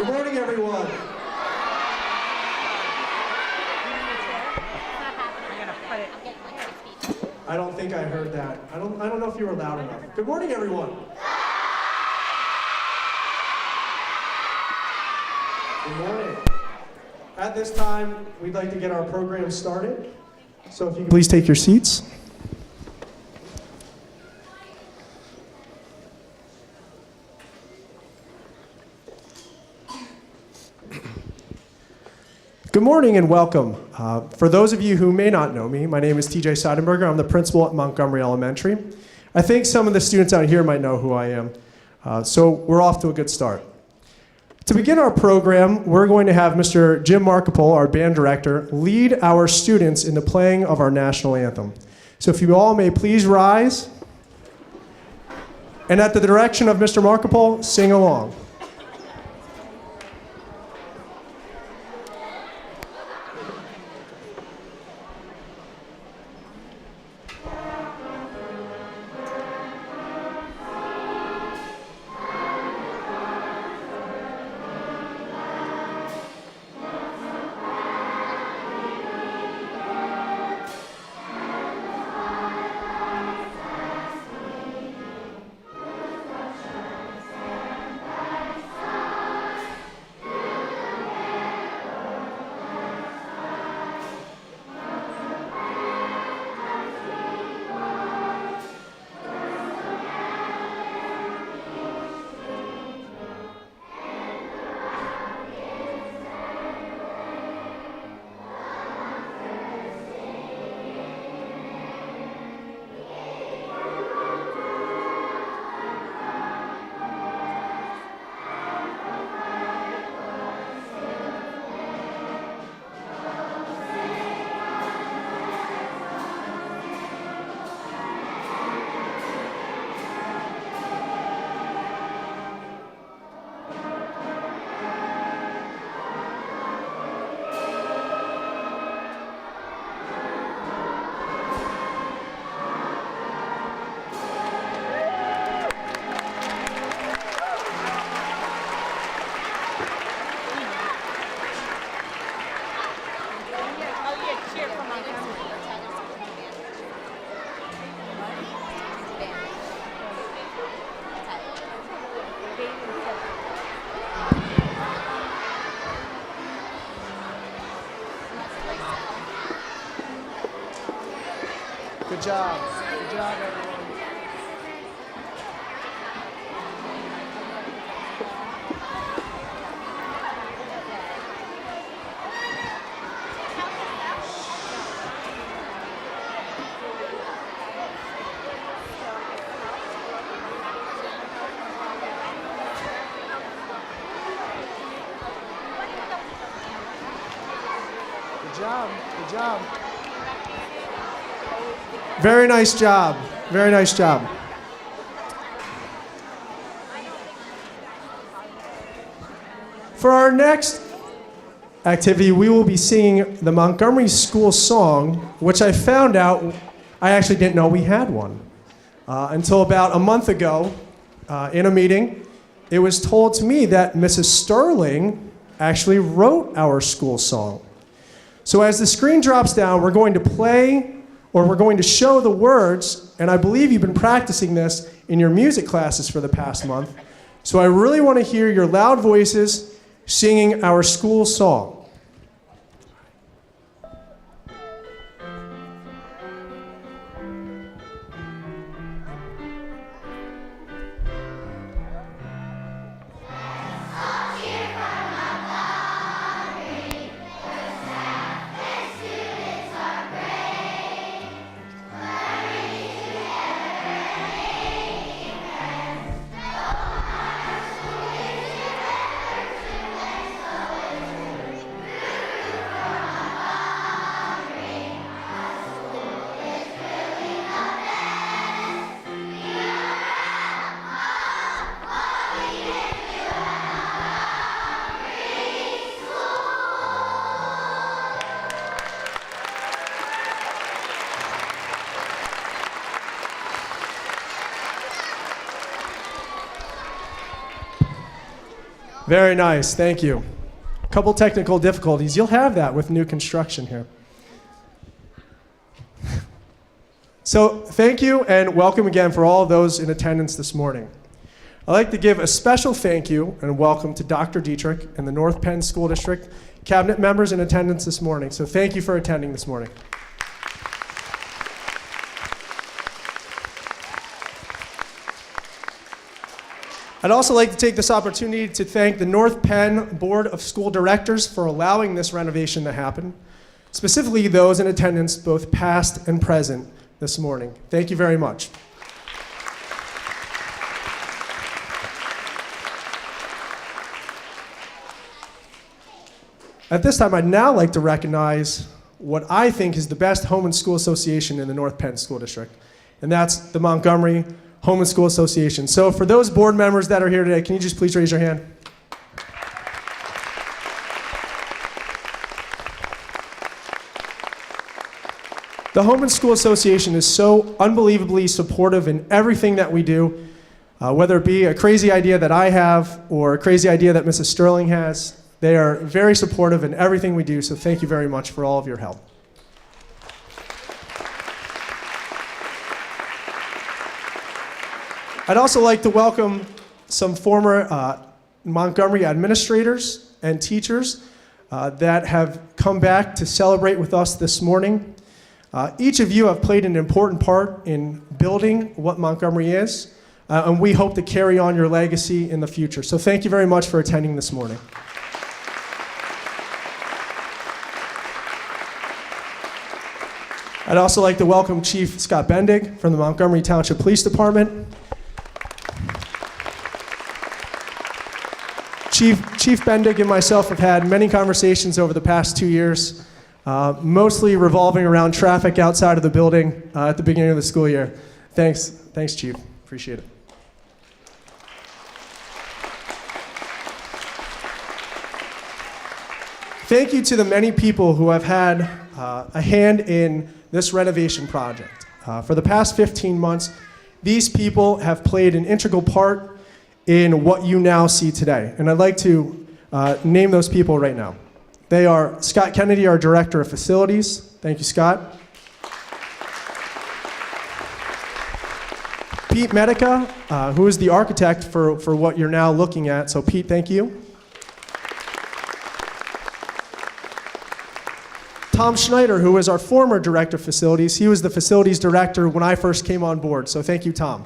Good morning, everyone. I don't think I heard that. I don't know if you were loud enough. Good morning, everyone. Good morning. At this time, we'd like to get our program started. So if you could please take your seats. Good morning and welcome. For those of you who may not know me, my name is TJ Seidenberger. I'm the principal at Montgomery Elementary. I think some of the students out here might know who I am. So we're off to a good start. To begin our program, we're going to have Mr. Jim Markapole, our band director, lead our students in the playing of our national anthem. So if you all may please rise, and at the direction of Mr. Markapole, sing along. Good job. Good job, everyone. Good job. Good job. Very nice job. Very nice job. For our next activity, we will be singing the Montgomery School song, which I found out I actually didn't know we had one. Until about a month ago, in a meeting, it was told to me that Mrs. Sterling actually wrote our school song. So as the screen drops down, we're going to play, or we're going to show the words, and I believe you've been practicing this in your music classes for the past month. So I really want to hear your loud voices singing our school song. Very nice, thank you. Couple technical difficulties. You'll have that with new construction here. So thank you and welcome again for all those in attendance this morning. I'd like to give a special thank you and welcome to Dr. Dietrich and the North Penn School District cabinet members in attendance this morning. So thank you for attending this morning. I'd also like to take this opportunity to thank the North Penn Board of School Directors for allowing this renovation to happen, specifically those in attendance, both past and present, this morning. Thank you very much. At this time, I'd now like to recognize what I think is the best home and school association in the North Penn School District, and that's the Montgomery Home and School Association. So for those board members that are here today, can you just please raise your hand? The Home and School Association is so unbelievably supportive in everything that we do, whether it be a crazy idea that I have or a crazy idea that Mrs. Sterling has. They are very supportive in everything we do, so thank you very much for all of your help. I'd also like to welcome some former Montgomery administrators and teachers that have come back to celebrate with us this morning. Each of you have played an important part in building what Montgomery is, and we hope to carry on your legacy in the future. So thank you very much for attending this morning. I'd also like to welcome Chief Scott Bendig from the Montgomery Township Police Department. Chief Bendig and myself have had many conversations over the past 2 years, mostly revolving around traffic outside of the building at the beginning of the school year. Thanks, Chief. Appreciate it. Thank you to the many people who have had a hand in this renovation project. For the past 15 months, these people have played an integral part in what you now see today. And I'd like to name those people right now. They are Scott Kennedy, our Director of Facilities. Thank you, Scott. Pete Medica, who is the architect for what you're now looking at. So Pete, thank you. Tom Schneider, who is our former Director of Facilities. He was the Facilities Director when I first came on board. So thank you, Tom.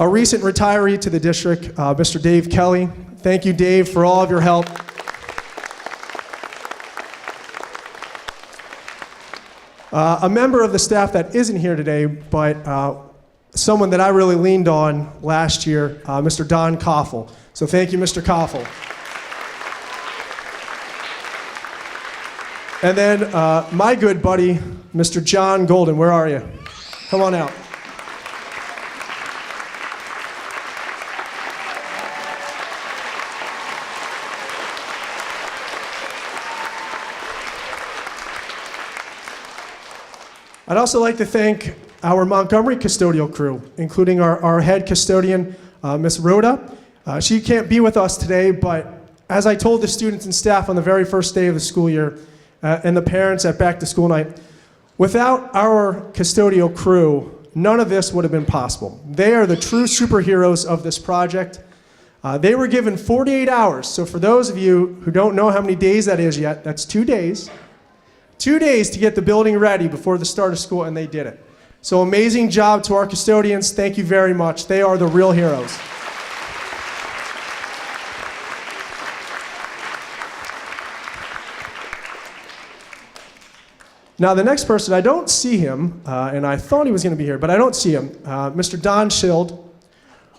A recent retiree to the district, Mr. Dave Kelly. Thank you, Dave, for all of your help. A member of the staff that isn't here today, but someone that I really leaned on last year, Mr. Don Koffel. So thank you, Mr. Koffel. And then my good buddy, Mr. John Golden. Where are you? Come on out. I'd also like to thank our Montgomery custodial crew, including our head custodian, Miss Rhoda. She can't be with us today, but as I told the students and staff on the very first day of the school year, and the parents at back to school night, without our custodial crew, none of this would have been possible. They are the true superheroes of this project. They were given 48 hours. So for those of you who don't know how many days that is yet, that's 2 days. 2 days to get the building ready before the start of school, and they did it. So amazing job to our custodians. Thank you very much. They are the real heroes. Now the next person, I don't see him, and I thought he was going to be here, but I don't see him. Mr. Don Schild,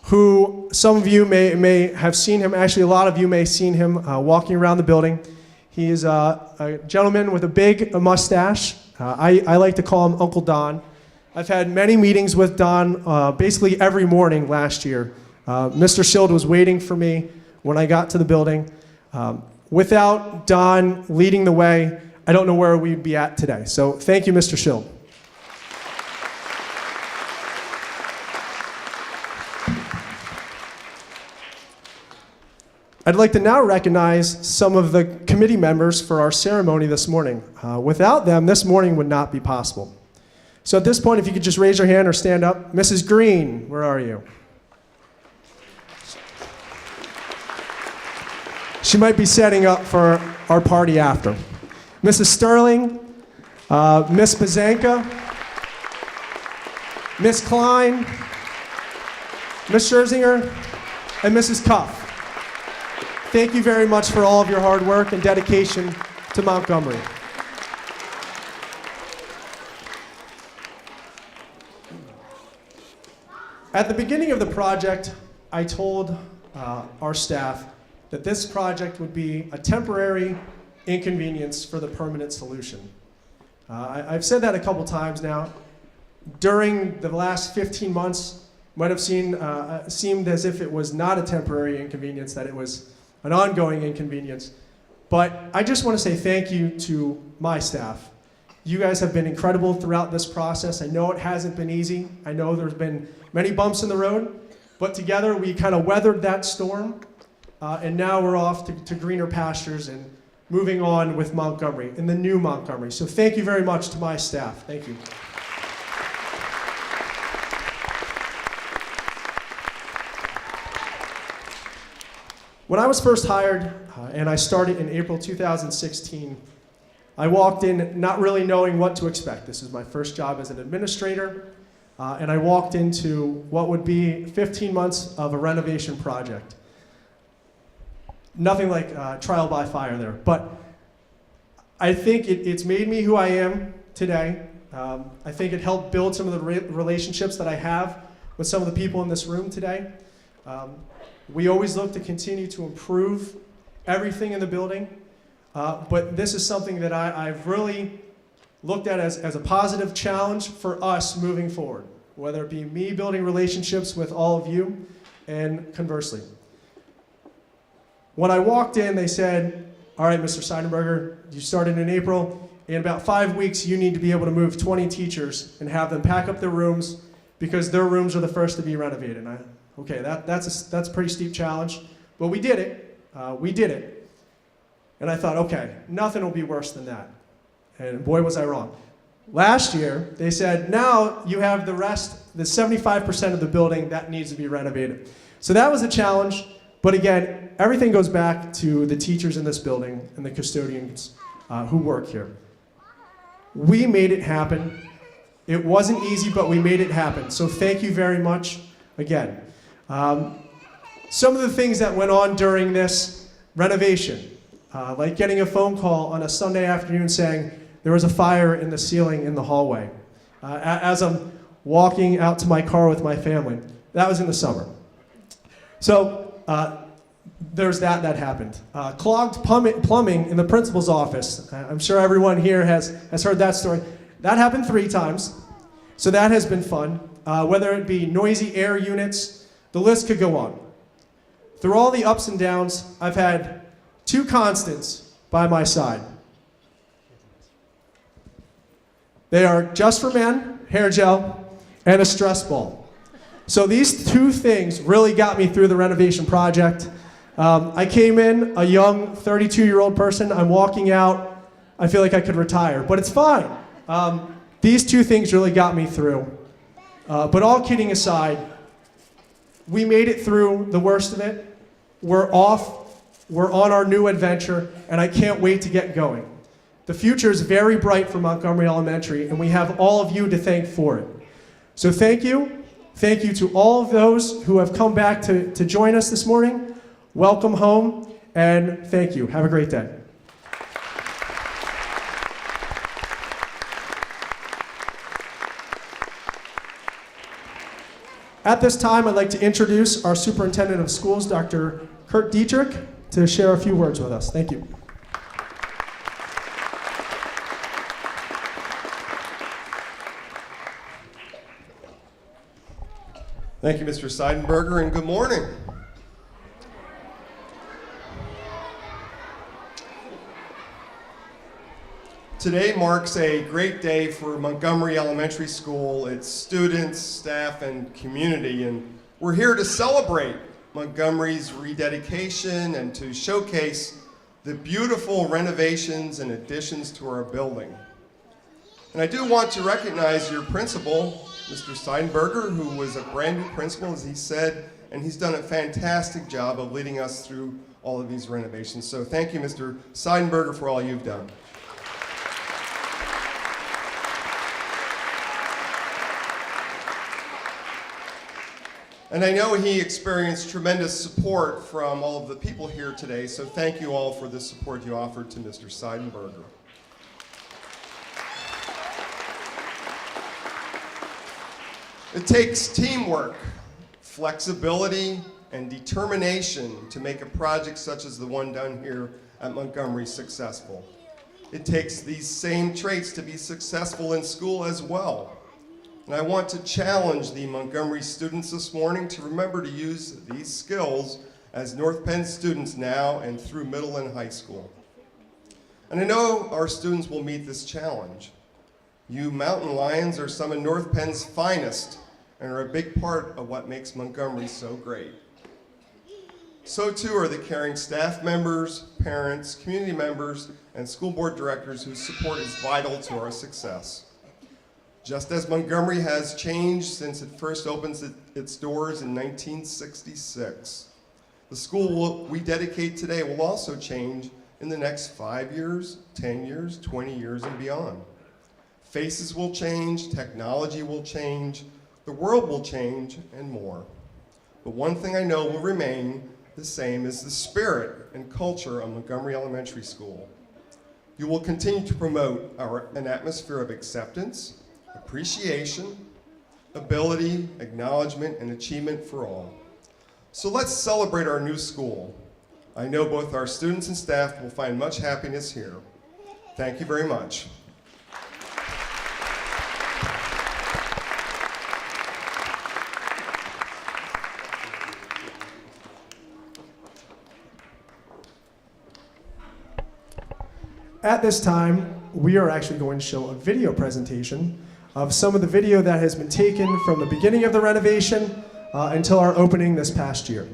who some of you may have seen him. Actually, a lot of you may have seen him walking around the building. He is a gentleman with a big mustache. I like to call him Uncle Don. I've had many meetings with Don basically every morning last year. Mr. Schild was waiting for me when I got to the building. Without Don leading the way, I don't know where we'd be at today. So thank you, Mr. Schild. I'd like to now recognize some of the committee members for our ceremony this morning. Without them, this morning would not be possible. So at this point, if you could just raise your hand or stand up. Mrs. Green, where are you? She might be setting up for our party after. Mrs. Sterling, Miss Pazanka, Miss Klein, Miss Scherzinger, and Mrs. Cuff. Thank you very much for all of your hard work and dedication to Montgomery. At the beginning of the project, I told our staff that this project would be a temporary inconvenience for the permanent solution. I've said that a couple times now. During the last 15 months, might have seemed as if it was not a temporary inconvenience, that it was an ongoing inconvenience. But I just want to say thank you to my staff. You guys have been incredible throughout this process. I know it hasn't been easy. I know there's been many bumps in the road, but together we kind of weathered that storm, and now we're off to greener pastures and moving on with Montgomery, in the new Montgomery. So thank you very much to my staff. Thank you. When I was first hired, and I started in April 2016, I walked in not really knowing what to expect. This is my first job as an administrator, and I walked into what would be 15 months of a renovation project. Nothing like trial by fire there, but I think it's made me who I am today. I think it helped build some of the relationships that I have with some of the people in this room today. We always look to continue to improve everything in the building, but this is something that I've really looked at as a positive challenge for us moving forward, whether it be me building relationships with all of you, and conversely. When I walked in, they said, all right, Mr. Seidenberger, you started in April. In about 5 weeks, you need to be able to move 20 teachers and have them pack up their rooms because their rooms are the first to be renovated. And okay, that's a pretty steep challenge, but we did it. We did it. And I thought, okay, nothing will be worse than that. And boy, was I wrong. Last year, they said, now you have the rest, the 75% of the building that needs to be renovated. So that was a challenge, but again, everything goes back to the teachers in this building and the custodians who work here. We made it happen. It wasn't easy, but we made it happen. So thank you very much again. Some of the things that went on during this renovation, like getting a phone call on a Sunday afternoon saying there was a fire in the ceiling in the hallway. As I'm walking out to my car with my family. That was in the summer. So there's that happened. Clogged plumbing in the principal's office. I'm sure everyone here has heard that story. That happened 3 times. So that has been fun. Whether it be noisy air units, the list could go on. Through all the ups and downs, I've had 2 constants by my side. They are Just for Men, hair gel, and a stress ball. So these 2 things really got me through the renovation project. I came in a young 32-year-old person. I'm walking out. I feel like I could retire, but it's fine. These 2 things really got me through. But all kidding aside, we made it through the worst of it. We're off. We're on our new adventure, and I can't wait to get going. The future is very bright for Montgomery Elementary, and we have all of you to thank for it. So thank you. Thank you to all of those who have come back to join us this morning. Welcome home, and thank you. Have a great day. At this time, I'd like to introduce our Superintendent of Schools, Dr. Kurt Dietrich, to share a few words with us. Thank you. Thank you, Mr. Seidenberger, and good morning. Today marks a great day for Montgomery Elementary School, its students, staff, and community, and we're here to celebrate Montgomery's rededication and to showcase the beautiful renovations and additions to our building. And I do want to recognize your principal, Mr. Seidenberger, who was a brand new principal, as he said, and he's done a fantastic job of leading us through all of these renovations. So thank you, Mr. Seidenberger, for all you've done. And I know he experienced tremendous support from all of the people here today, so thank you all for the support you offered to Mr. Seidenberger. It takes teamwork, flexibility, and determination to make a project such as the one done here at Montgomery successful. It takes these same traits to be successful in school as well. And I want to challenge the Montgomery students this morning to remember to use these skills as North Penn students now and through middle and high school. And I know our students will meet this challenge. You mountain lions are some of North Penn's finest and are a big part of what makes Montgomery so great. So too are the caring staff members, parents, community members, and school board directors whose support is vital to our success. Just as Montgomery has changed since it first opened its doors in 1966, the school we dedicate today will also change in the next 5 years, 10 years, 20 years, and beyond. Faces will change, technology will change, the world will change, and more. But one thing I know will remain the same is the spirit and culture of Montgomery Elementary School. You will continue to promote an atmosphere of acceptance, appreciation, ability, acknowledgement, and achievement for all. So let's celebrate our new school. I know both our students and staff will find much happiness here. Thank you very much. At this time, we are actually going to show a video presentation of some of the video that has been taken from the beginning of the renovation until our opening this past year.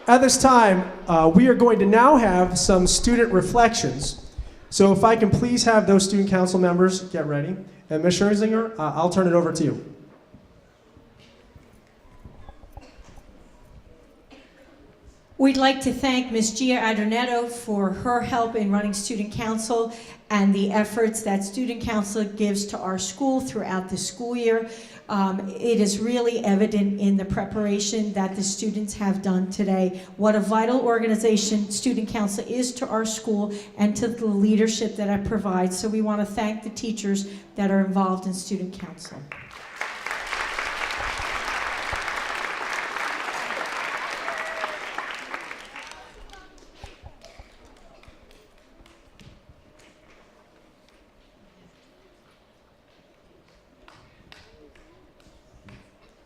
At this time, we are going to now have some student reflections. So if I can please have those student council members get ready. And Ms. Scherzinger, I'll turn it over to you. We'd like to thank Ms. Gia Adornetto for her help in running student council and the efforts that student council gives to our school throughout the school year. It is really evident in the preparation that the students have done today what a vital organization student council is to our school and to the leadership that it provides. So we want to thank the teachers that are involved in student council.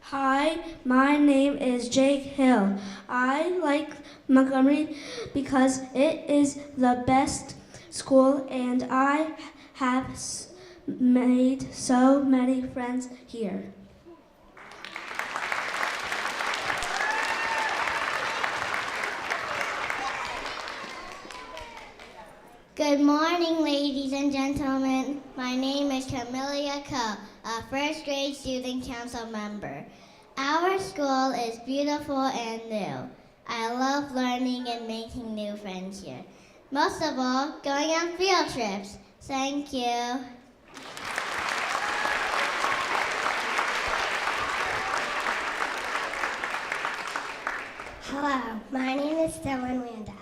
Hi, my name is Jake Hill. I like Montgomery because it is the best school and I have made so many friends here. Good morning, ladies and gentlemen. My name is Camelia Coe, a first grade student council member. Our school is beautiful and new. I love learning and making new friends here. Most of all, going on field trips. Thank you. Hello, my name is Dylan Wanda.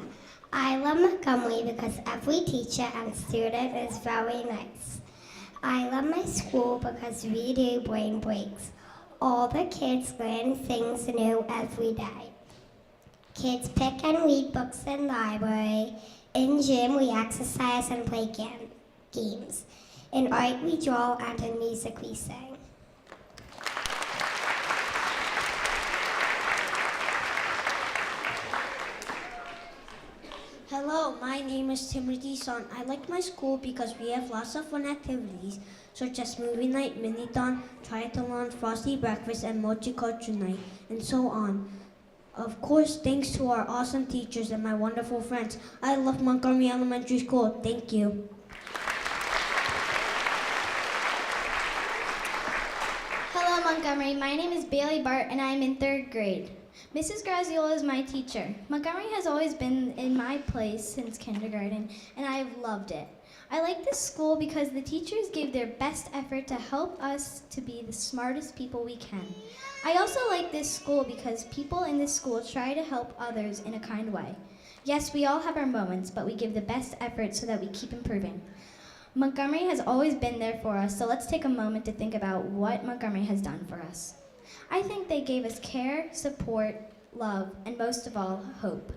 I love Montgomery because every teacher and student is very nice. I love my school because we do brain breaks. All the kids learn things new every day. Kids pick and read books in library. In gym, we exercise and play games. In art, we draw, and in music, we sing. Hello, my name is Timothy Son. I like my school because we have lots of fun activities such as movie night, mini-thon, triathlon, frosty breakfast, and multicultural night, and so on. Of course, thanks to our awesome teachers and my wonderful friends. I love Montgomery Elementary School. Thank you. Hello, Montgomery. My name is Bailey Bart, and I am in 3rd grade. Mrs. Graziola is my teacher. Montgomery has always been in my place since kindergarten, and I have loved it. I like this school because the teachers gave their best effort to help us to be the smartest people we can. I also like this school because people in this school try to help others in a kind way. Yes, we all have our moments, but we give the best effort so that we keep improving. Montgomery has always been there for us, so let's take a moment to think about what Montgomery has done for us. I think they gave us care, support, love, and most of all, hope.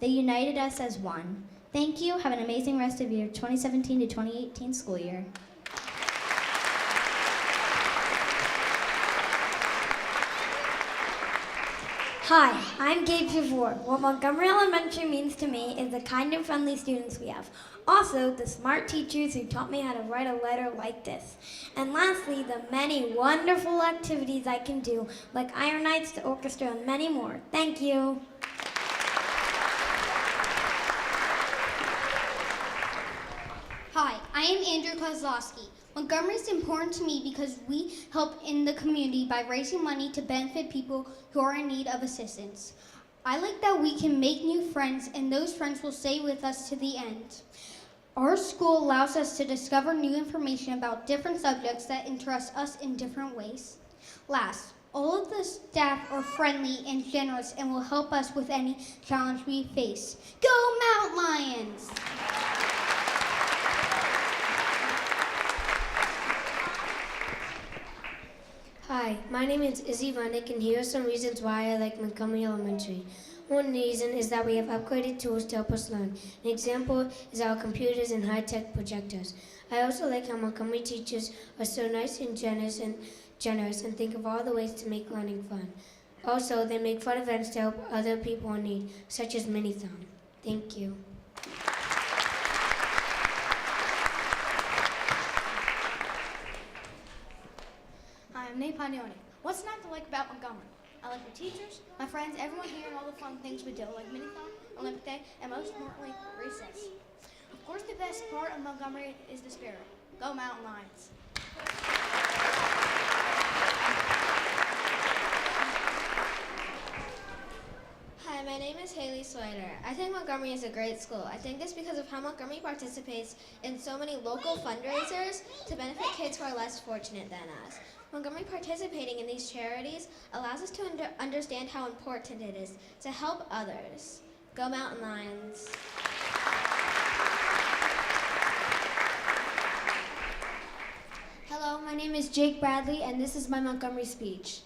They united us as one. Thank you. Have an amazing rest of your 2017 to 2018 school year. Hi, I'm Gabe Javor. What Montgomery Elementary means to me is the kind and friendly students we have. Also, the smart teachers who taught me how to write a letter like this. And lastly, the many wonderful activities I can do, like Iron Nights, the orchestra, and many more. Thank you. Hi, I am Andrew Kozlowski. Montgomery is important to me because we help in the community by raising money to benefit people who are in need of assistance. I like that we can make new friends and those friends will stay with us to the end. Our school allows us to discover new information about different subjects that interest us in different ways. Last, all of the staff are friendly and generous and will help us with any challenge we face. Go Mount Lions! Hi, my name is Izzy Vanek, and here are some reasons why I like Montgomery Elementary. One reason is that we have upgraded tools to help us learn. An example is our computers and high-tech projectors. I also like how Montgomery teachers are so nice and generous and think of all the ways to make learning fun. Also, they make fun events to help other people in need, such as Mini-thon. Thank you. I'm Nate Pagnoni. What's not to like about Montgomery? I like my teachers, my friends, everyone here, and all the fun things we do, like Minithon, Olympic Day, and most importantly, recess. Of course, the best part of Montgomery is the spirit. Go Mountain Lions. Hi, my name is Haley Swider. I think Montgomery is a great school. I think this because of how Montgomery participates in so many local fundraisers to benefit kids who are less fortunate than us. Montgomery participating in these charities allows us to understand how important it is to help others. Go Mountain Lions. Hello, my name is Jake Bradley, and this is my Montgomery speech.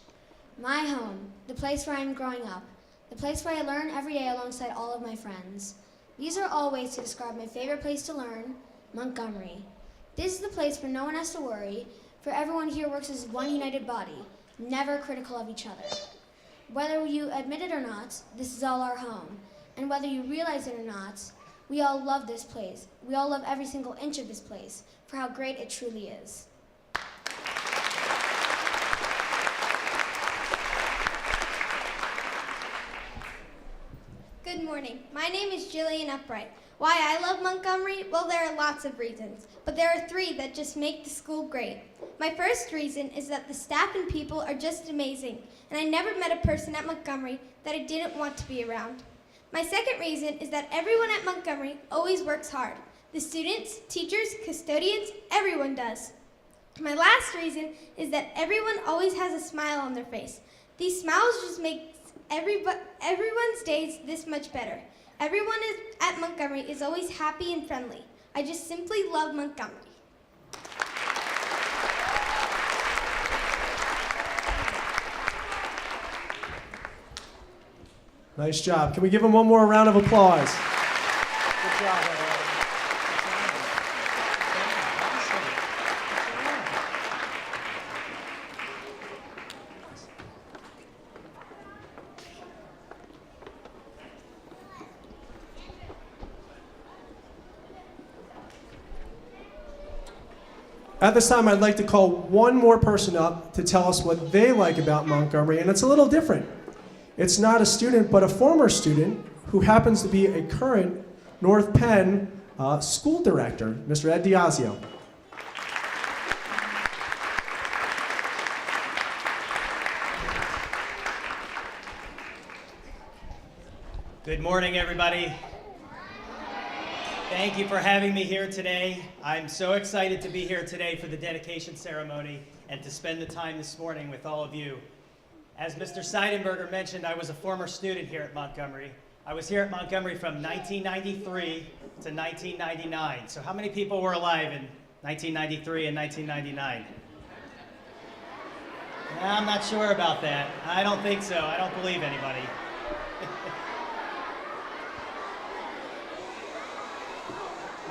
My home, the place where I'm growing up, the place where I learn every day alongside all of my friends. These are all ways to describe my favorite place to learn, Montgomery. This is the place where no one has to worry, for everyone here works as one united body, never critical of each other. Whether you admit it or not, this is all our home. And whether you realize it or not, we all love this place. We all love every single inch of this place, for how great it truly is. Good morning. My name is Jillian Upright. Why I love Montgomery? Well, there are lots of reasons, but there are three that just make the school great. My first reason is that the staff and people are just amazing, and I never met a person at Montgomery that I didn't want to be around. My second reason is that everyone at Montgomery always works hard. The students, teachers, custodians, everyone does. My last reason is that everyone always has a smile on their face. These smiles just make everyone's days this much better. Everyone at Montgomery is always happy and friendly. I just simply love Montgomery. Nice job. Can we give them one more round of applause? Good job, everyone. At this time, I'd like to call one more person up to tell us what they like about Montgomery, and it's a little different. It's not a student, but a former student who happens to be a current North Penn school director, Mr. Ed Diazio. Good morning, everybody. Thank you for having me here today. I'm so excited to be here today for the dedication ceremony and to spend the time this morning with all of you. As Mr. Seidenberger mentioned, I was a former student here at Montgomery. I was here at Montgomery from 1993 to 1999. So how many people were alive in 1993 and 1999? I'm not sure about that. I don't think so. I don't believe anybody.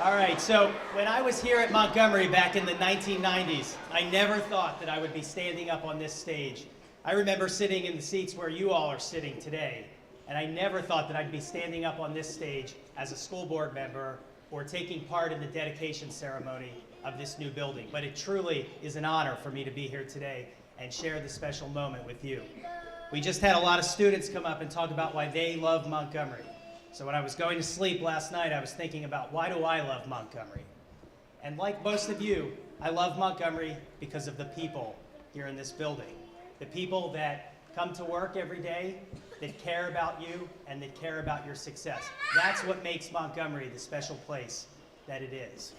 All right, so when I was here at Montgomery back in the 1990s, I never thought that I would be standing up on this stage. I remember sitting in the seats where you all are sitting today, and I never thought that I'd be standing up on this stage as a school board member or taking part in the dedication ceremony of this new building. But it truly is an honor for me to be here today and share this special moment with you. We just had a lot of students come up and talk about why they love Montgomery. So when I was going to sleep last night, I was thinking about why do I love Montgomery? And like most of you, I love Montgomery because of the people here in this building. The people that come to work every day, that care about you, and that care about your success. That's what makes Montgomery the special place that it is.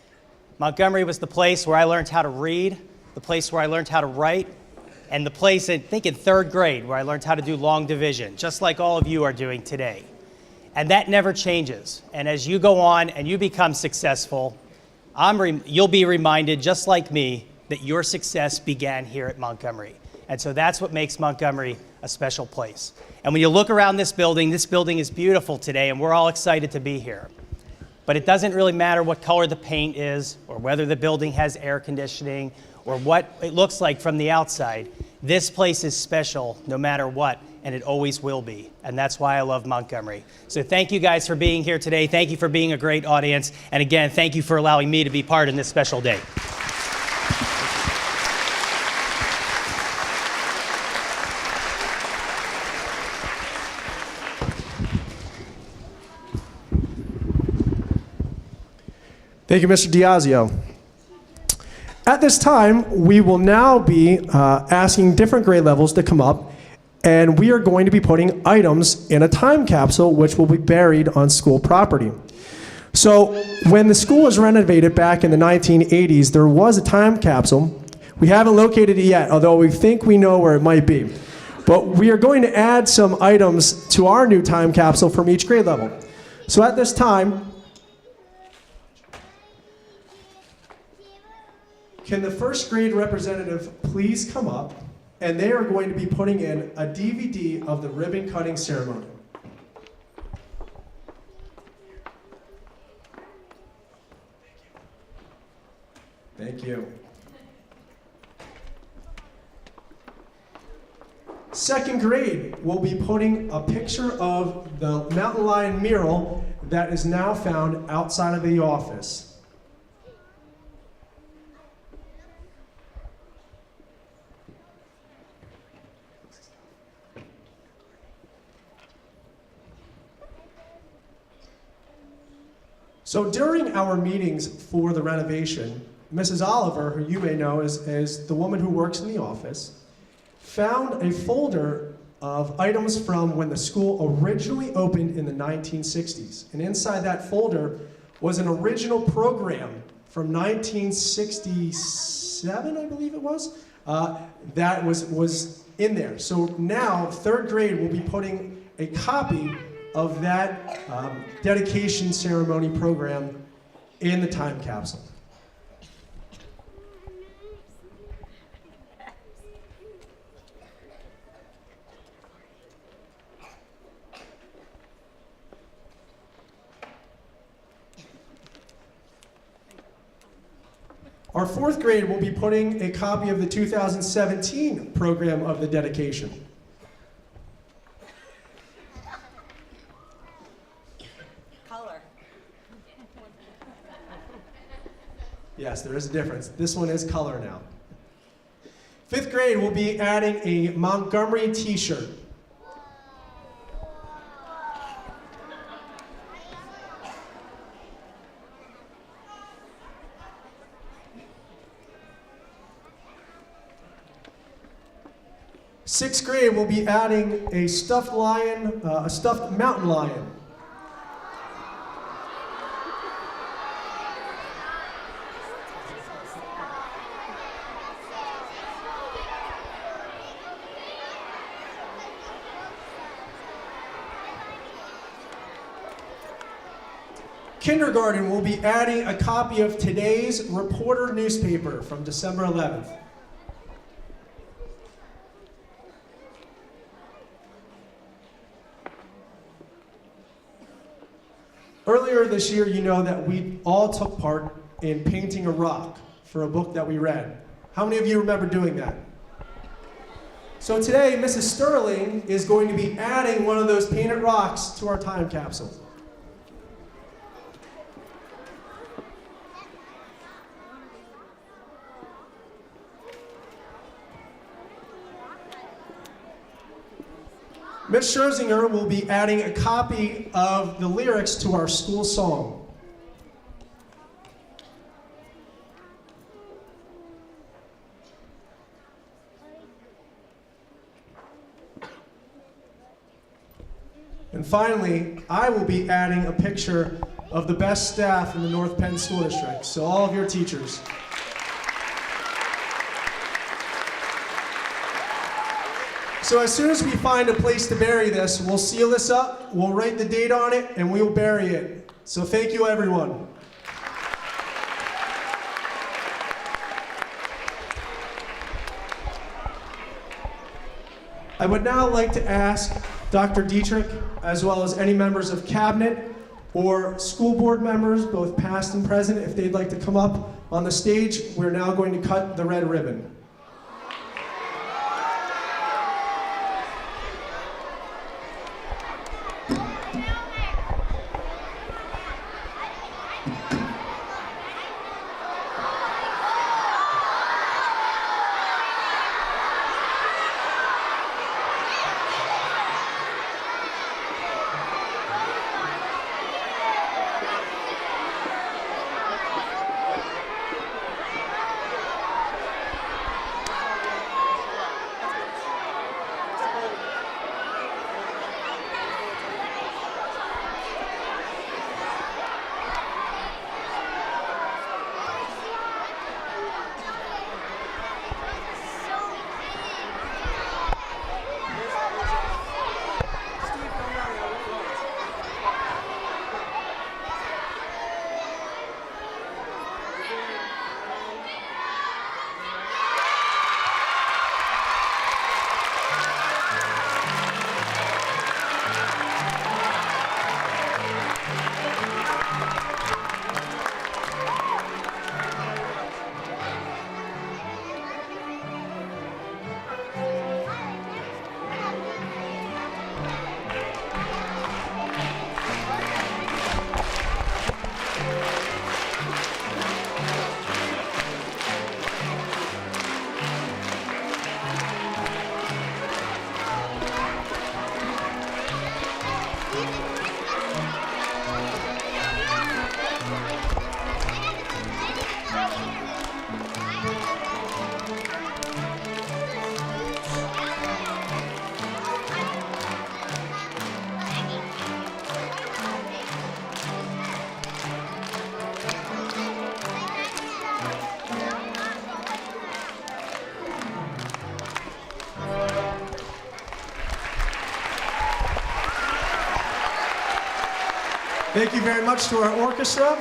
Montgomery was the place where I learned how to read, the place where I learned how to write, and the place, I think in third grade, where I learned how to do long division, just like all of you are doing today. And that never changes. And as you go on and you become successful, you'll be reminded, just like me, that your success began here at Montgomery. And so that's what makes Montgomery a special place. And when you look around this building is beautiful today, and we're all excited to be here. But it doesn't really matter what color the paint is, or whether the building has air conditioning, or what it looks like from the outside. This place is special no matter what, and it always will be. And that's why I love Montgomery. So thank you guys for being here today. Thank you for being a great audience. And again, thank you for allowing me to be part in this special day. Thank you, Mr. Diazio. At this time, we will now be asking different grade levels to come up, and we are going to be putting items in a time capsule which will be buried on school property. So when the school was renovated back in the 1980s, there was a time capsule. We haven't located it yet, although we think we know where it might be. But we are going to add some items to our new time capsule from each grade level. So at this time, can the first grade representative please come up, and they are going to be putting in a DVD of the ribbon cutting ceremony. Thank you. Second grade will be putting a picture of the mountain lion mural that is now found outside of the office. So during our meetings for the renovation, Mrs. Oliver, who you may know is the woman who works in the office, found a folder of items from when the school originally opened in the 1960s. And inside that folder was an original program from 1967, I believe it was, that was in there. So now, third grade will be putting a copy of that dedication ceremony program in the time capsule. Our fourth grade will be putting a copy of the 2017 program of the dedication. Color. Yes, there is a difference. This one is color now. Fifth grade will be adding a Montgomery t-shirt. Sixth grade will be adding a stuffed lion, a stuffed mountain lion. Kindergarten will be adding a copy of today's Reporter newspaper from December 11th. Earlier this year, you know that we all took part in painting a rock for a book that we read. How many of you remember doing that? So today, Mrs. Sterling is going to be adding one of those painted rocks to our time capsule. Ms. Scherzinger will be adding a copy of the lyrics to our school song. And finally, I will be adding a picture of the best staff in the North Penn School District, so all of your teachers. So as soon as we find a place to bury this, we'll seal this up, we'll write the date on it, and we'll bury it. So thank you, everyone. I would now like to ask Dr. Dietrich, as well as any members of cabinet or school board members, both past and present, if they'd like to come up on the stage. We're now going to cut the red ribbon. Thank you very much to our orchestra.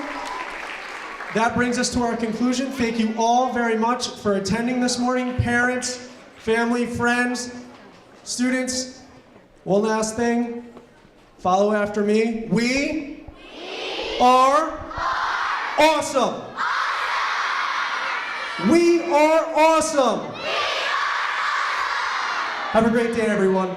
That brings us to our conclusion. Thank you all very much for attending this morning. Parents, family, friends, students. One last thing. Follow after me. We are awesome. We are awesome. Have a great day, everyone.